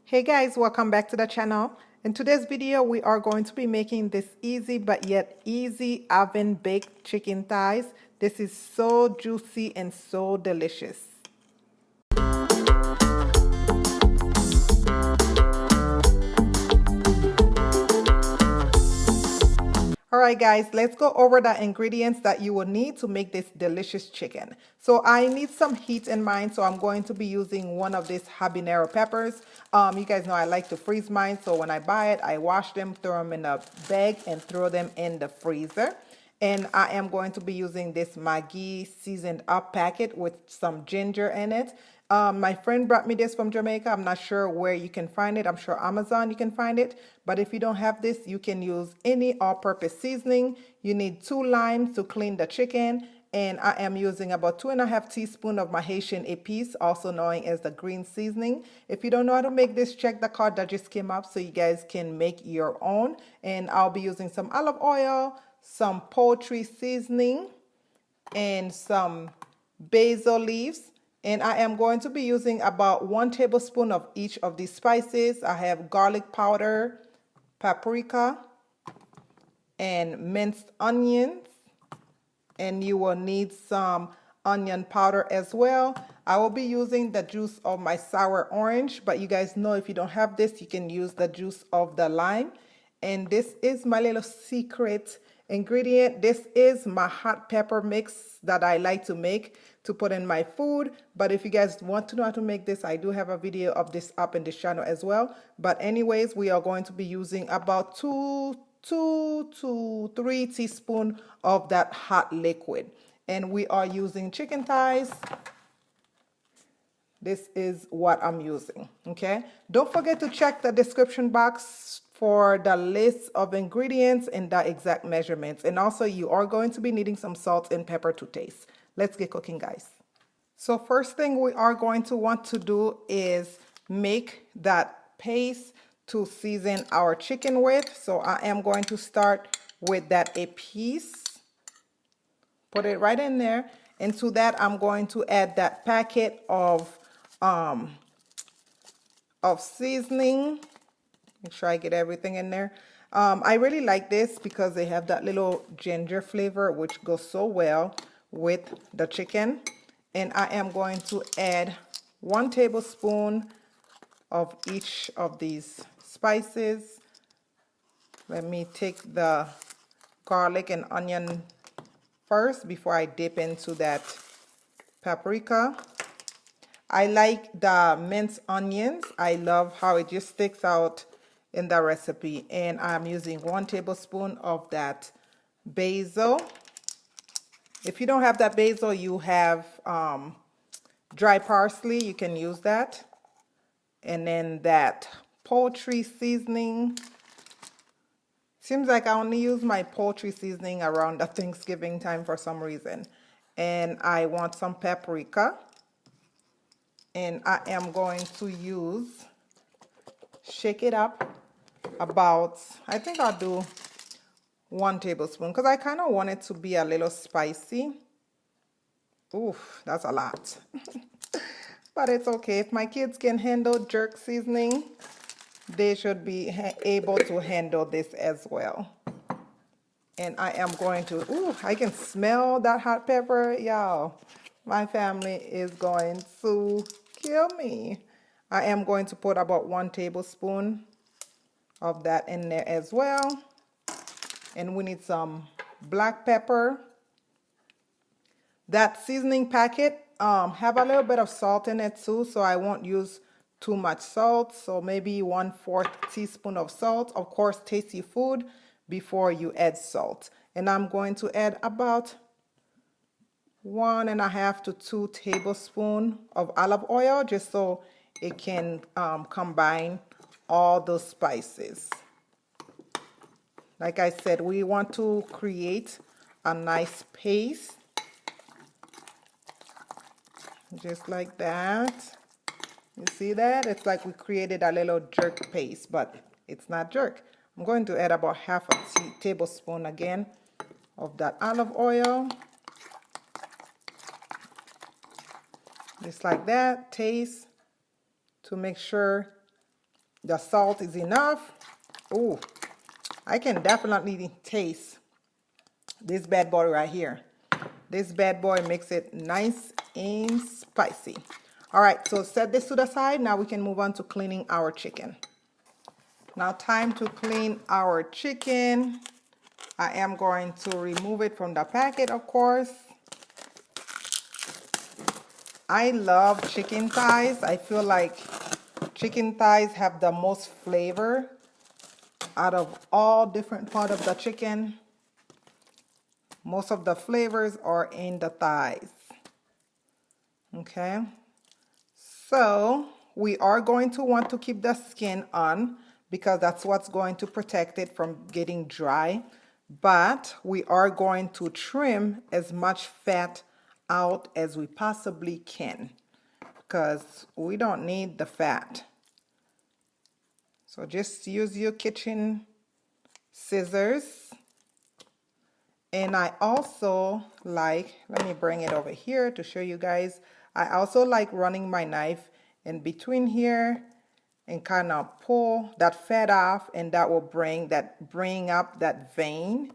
Hey guys, welcome back to the channel. In today's video, we are going to be making this easy but yet easy oven baked chicken thighs. This is so juicy and so delicious. Alright guys, let's go over the ingredients that you will need to make this delicious chicken. So I need some heat in mine, so I'm going to be using one of these habanero peppers. You guys know I like to freeze mine, so when I buy it, I wash them, throw them in a bag, and throw them in the freezer. And I am going to be using this Maggie seasoned up packet with some ginger in it. My friend brought me this from Jamaica. I'm not sure where you can find it. I'm sure Amazon you can find it. But if you don't have this, you can use any all-purpose seasoning. You need 2 limes to clean the chicken. And I am using about 2.5 teaspoons of my Haitian Epis, also known as the green seasoning. If you don't know how to make this, check the card that just came up so you guys can make your own. And I'll be using some olive oil, some poultry seasoning, and some basil leaves. And I am going to be using about 1 tablespoon of each of these spices. I have garlic powder, paprika, and minced onions. And you will need some onion powder as well. I will be using the juice of my sour orange, but you guys know if you don't have this, you can use the juice of the lime. And this is my little secret ingredient. This is my hot pepper mix that I like to make to put in my food. But if you guys want to know how to make this, I do have a video of this up in this channel as well. But anyways, we are going to be using about 2 to 3 teaspoons of that hot liquid. And we are using chicken thighs. This is what I'm using, okay? Don't forget to check the description box for the list of ingredients and the exact measurements. And also you are going to be needing some salt and pepper to taste. Let's get cooking, guys. So first thing we are going to want to do is make that paste to season our chicken with. So I am going to start with that Epis. Put it right in there. And to that I'm going to add that packet of seasoning. Make sure I get everything in there. I really like this because they have that little ginger flavor which goes so well with the chicken. And I am going to add 1 tablespoon of each of these spices. Let me take the garlic and onion first before I dip into that paprika. I like the minced onions. I love how it just sticks out in the recipe. And I'm using 1 tablespoon of that basil. If you don't have that basil, you have dry parsley, you can use that. And then that poultry seasoning. Seems like I only use my poultry seasoning around the Thanksgiving time for some reason. And I want some paprika. And I am going to shake it up about, I think I'll do 1 tablespoon because I kind of want it to be a little spicy. Oof, that's a lot. But it's okay. If my kids can handle jerk seasoning, they should be able to handle this as well. And I am going to, ooh, I can smell that hot pepper. Y'all, my family is going to kill me. I am going to put about 1 tablespoon of that in there as well. And we need some black pepper. That seasoning packet have a little bit of salt in it too, so I won't use too much salt. So maybe 1/4 teaspoon of salt. Of course, taste your food before you add salt. And I'm going to add about 1.5 to 2 tablespoons of olive oil just so it can combine all those spices. Like I said, we want to create a nice paste. Just like that. You see that? It's like we created a little jerk paste, but it's not jerk. I'm going to add about 1/2 tablespoon again of that olive oil. Just like that. Taste to make sure the salt is enough. Oh, I can definitely taste this bad boy right here. This bad boy makes it nice and spicy. All right, so set this to the side. Now we can move on to cleaning our chicken. Now time to clean our chicken. I am going to remove it from the packet, of course. I love chicken thighs. I feel like chicken thighs have the most flavor out of all different parts of the chicken. Most of the flavors are in the thighs. Okay, so we are going to want to keep the skin on because that's what's going to protect it from getting dry. But we are going to trim as much fat out as we possibly can because we don't need the fat. So just use your kitchen scissors. And I also like, let me bring it over here to show you guys. I also like running my knife in between here and kind of pull that fat off, and that will bring up that vein.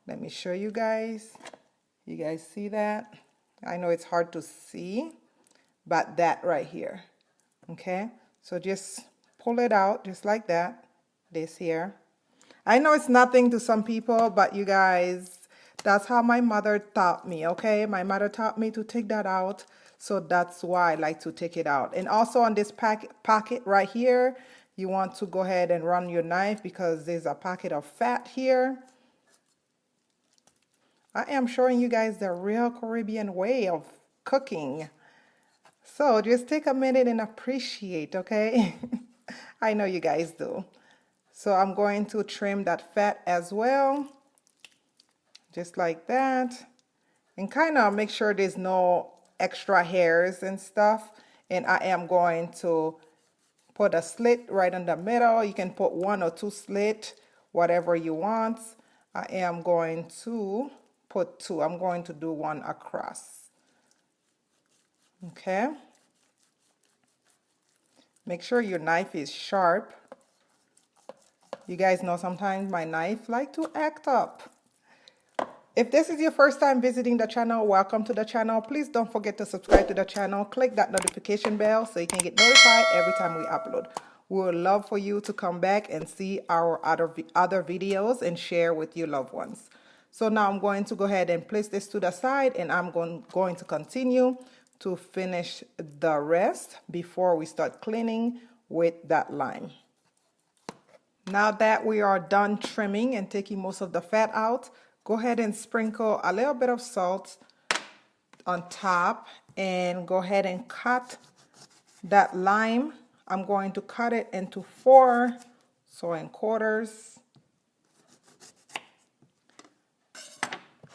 Let me show you guys. You guys see that? I know it's hard to see, but that right here. Okay, so just pull it out just like that. This here. I know it's nothing to some people, but you guys, that's how my mother taught me, okay? My mother taught me to take that out, so that's why I like to take it out. And also on this pocket right here, you want to go ahead and run your knife because there's a pocket of fat here. I am showing you guys the real Caribbean way of cooking. So just take a minute and appreciate, okay? I know you guys do. So I'm going to trim that fat as well. Just like that, and kind of make sure there's no extra hairs and stuff. And I am going to put a slit right in the middle. You can put 1 or 2 slits, whatever you want. I am going to put 2. I'm going to do 1 across. Okay. Make sure your knife is sharp. You guys know sometimes my knife like to act up. If this is your first time visiting the channel, welcome to the channel. Please don't forget to subscribe to the channel. Click that notification bell so you can get notified every time we upload. We would love for you to come back and see our other videos and share with your loved ones. So now I'm going to go ahead and place this to the side, and I'm going to continue to finish the rest before we start cleaning with that lime. Now that we are done trimming and taking most of the fat out, go ahead and sprinkle a little bit of salt on top and go ahead and cut that lime. I'm going to cut it into 4, so in quarters.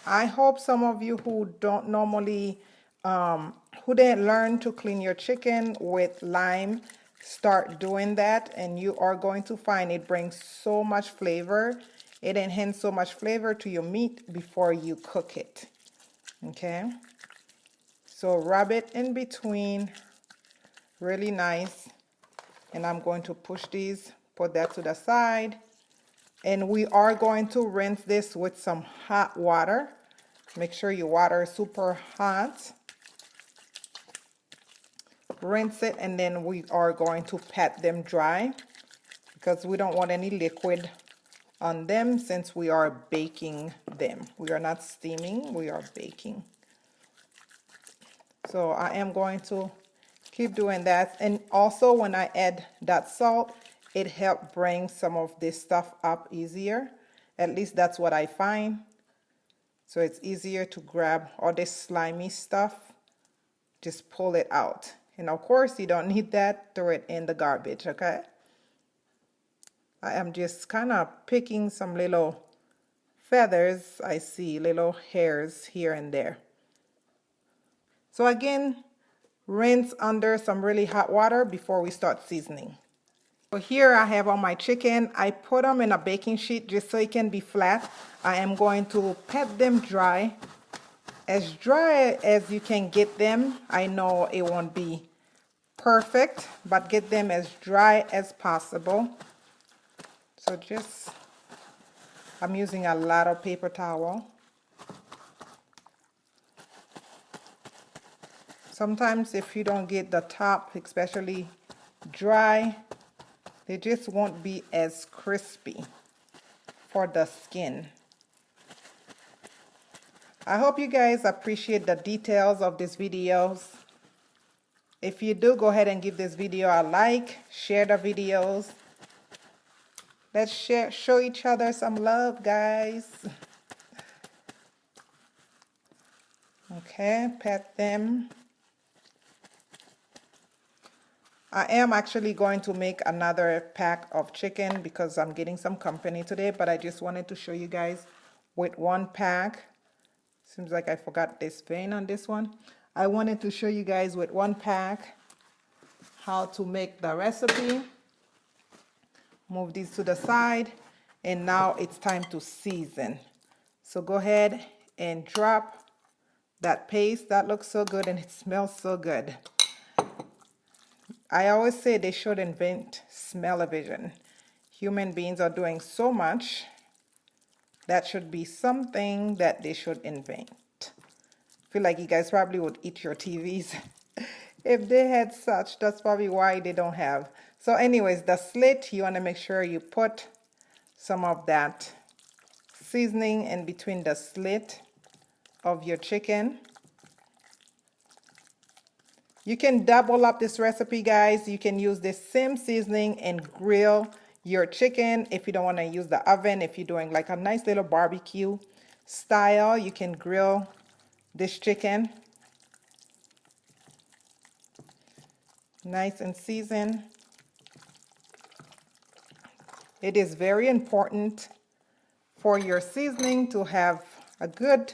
I hope some of you who don't normally, who didn't learn to clean your chicken with lime, start doing that, and you are going to find it brings so much flavor. It enhances so much flavor to your meat before you cook it. Okay, so rub it in between, really nice. And I'm going to push these, put that to the side. And we are going to rinse this with some hot water. Make sure your water is super hot. Rinse it, and then we are going to pat them dry because we don't want any liquid on them since we are baking them. We are not steaming, we are baking. So I am going to keep doing that. And also when I add that salt, it helps bring some of this stuff up easier. At least that's what I find. So it's easier to grab all this slimy stuff. Just pull it out. And of course you don't need that, throw it in the garbage, okay? I am just kind of picking some little feathers. I see little hairs here and there. So again, rinse under some really hot water before we start seasoning. So here I have all my chicken. I put them in a baking sheet just so it can be flat. I am going to pat them dry. As dry as you can get them. I know it won't be perfect, but get them as dry as possible. So just, I'm using a lot of paper towel. Sometimes if you don't get the top especially dry, they just won't be as crispy for the skin. I hope you guys appreciate the details of these videos. If you do, go ahead and give this video a like, share the videos. Let's show each other some love, guys. Okay, pat them. I am actually going to make another pack of chicken because I'm getting some company today, but I just wanted to show you guys with one pack. Seems like I forgot this vein on this one. I wanted to show you guys with one pack how to make the recipe. Move these to the side, and now it's time to season. So go ahead and drop that paste. That looks so good and it smells so good. I always say they should invent smell-o-vision. Human beings are doing so much. That should be something that they should invent. I feel like you guys probably would eat your TVs if they had such. That's probably why they don't have. So anyways, the slit, you want to make sure you put some of that seasoning in between the slit of your chicken. You can double up this recipe, guys. You can use the same seasoning and grill your chicken if you don't want to use the oven. If you're doing like a nice little barbecue style, you can grill this chicken nice and seasoned. It is very important for your seasoning to have a good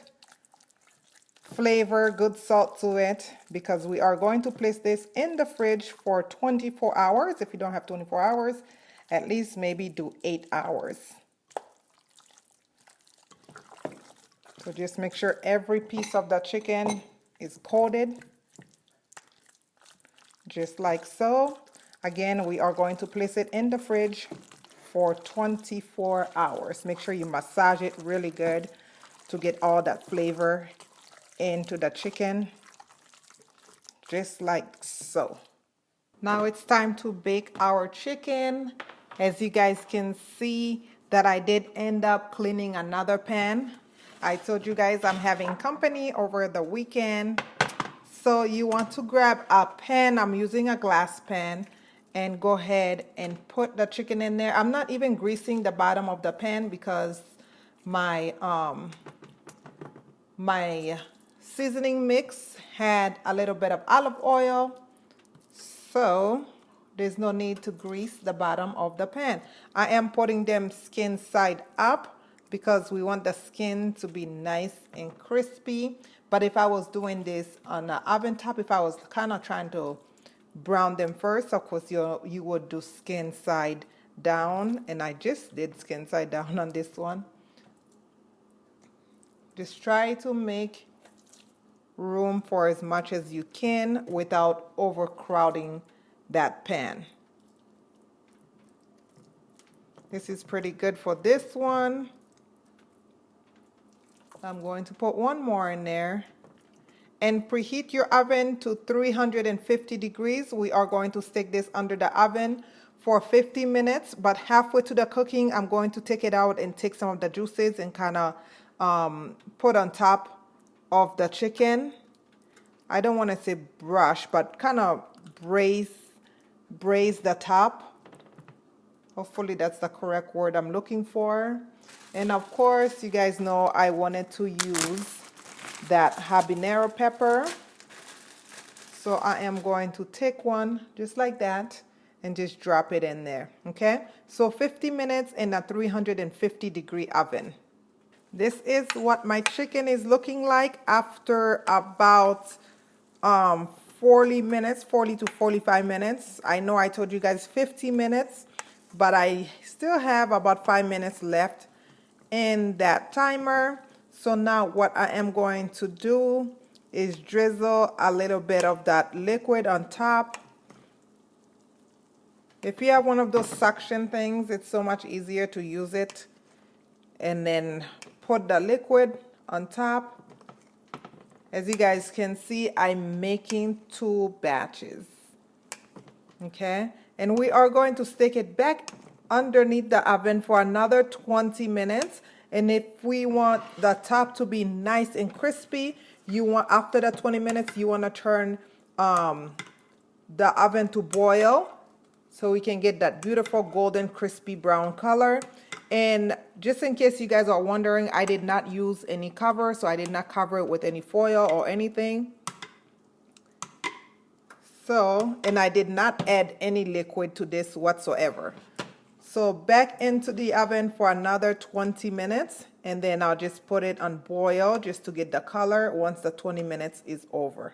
flavor, good salt to it, because we are going to place this in the fridge for 24 hours. If you don't have 24 hours, at least maybe do 8 hours. So just make sure every piece of the chicken is coated, just like so. Again, we are going to place it in the fridge for 24 hours. Make sure you massage it really good to get all that flavor into the chicken, just like so. Now it's time to bake our chicken. As you guys can see that I did end up cleaning another pan. I told you guys I'm having company over the weekend. So you want to grab a pan. I'm using a glass pan, and go ahead and put the chicken in there. I'm not even greasing the bottom of the pan because my seasoning mix had a little bit of olive oil, so there's no need to grease the bottom of the pan. I am putting them skin side up because we want the skin to be nice and crispy. But if I was doing this on the oven top, if I was kind of trying to brown them first, of course you would do skin side down, and I just did skin side down on this one. Just try to make room for as much as you can without overcrowding that pan. This is pretty good for this one. I'm going to put one more in there. And preheat your oven to 350 degrees. We are going to stick this under the oven for 50 minutes, but halfway to the cooking, I'm going to take it out and take some of the juices and kind of put on top of the chicken. I don't want to say brush, but kind of braise the top. Hopefully that's the correct word I'm looking for. And of course, you guys know I wanted to use that habanero pepper. So I am going to take one just like that and just drop it in there. Okay, so 50 minutes in a 350 degree oven. This is what my chicken is looking like after about 40 to 45 minutes. I know I told you guys 50 minutes, but I still have about 5 minutes left in that timer. So now what I am going to do is drizzle a little bit of that liquid on top If you have one of those suction things, it's so much easier to use it. And then put the liquid on top. As you guys can see, I'm making 2 batches. Okay, and we are going to stick it back underneath the oven for another 20 minutes. And if we want the top to be nice and crispy, you want, after the 20 minutes, you want to turn the oven to boil so we can get that beautiful golden crispy brown color. And just in case you guys are wondering, I did not use any cover, so I did not cover it with any foil or anything. So, and I did not add any liquid to this whatsoever. So back into the oven for another 20 minutes, and then I'll just put it on boil just to get the color once the 20 minutes is over.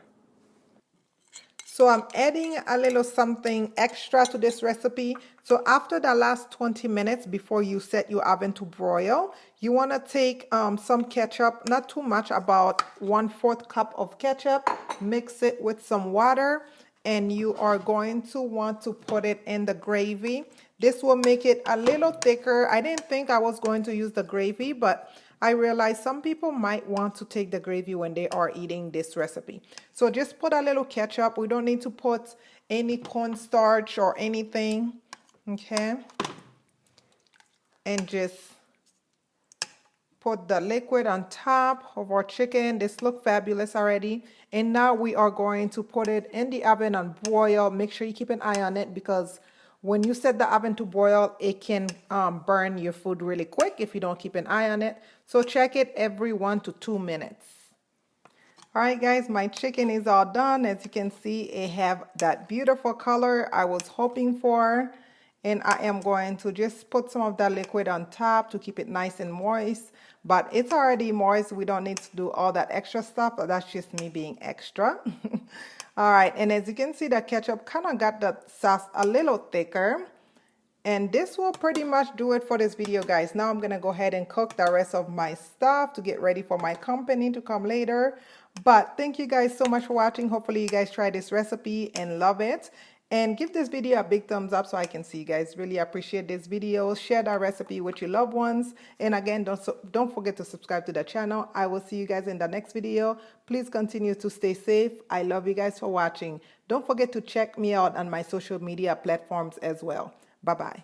So I'm adding a little something extra to this recipe. So after the last 20 minutes before you set your oven to broil, you want to take some ketchup, not too much, about 1/4 cup of ketchup, mix it with some water, and you are going to want to put it in the gravy. This will make it a little thicker. I didn't think I was going to use the gravy, but I realized some people might want to take the gravy when they are eating this recipe. So just put a little ketchup. We don't need to put any cornstarch or anything, okay? And just put the liquid on top of our chicken. This looks fabulous already. And now we are going to put it in the oven on boil. Make sure you keep an eye on it, because when you set the oven to boil, it can burn your food really quick if you don't keep an eye on it. So check it every 1 to 2 minutes. All right, guys, my chicken is all done. As you can see, it have that beautiful color I was hoping for. And I am going to just put some of that liquid on top to keep it nice and moist. But it's already moist. We don't need to do all that extra stuff. But that's just me being extra. All right, and as you can see, the ketchup kind of got the sauce a little thicker. And this will pretty much do it for this video, guys. Now I'm going to go ahead and cook the rest of my stuff to get ready for my company to come later. But thank you guys so much for watching. Hopefully you guys try this recipe and love it. And give this video a big thumbs up so I can see you guys really appreciate this video. Share that recipe with your loved ones. And again, don't forget to subscribe to the channel. I will see you guys in the next video. Please continue to stay safe. I love you guys for watching. Don't forget to check me out on my social media platforms as well. Bye-bye.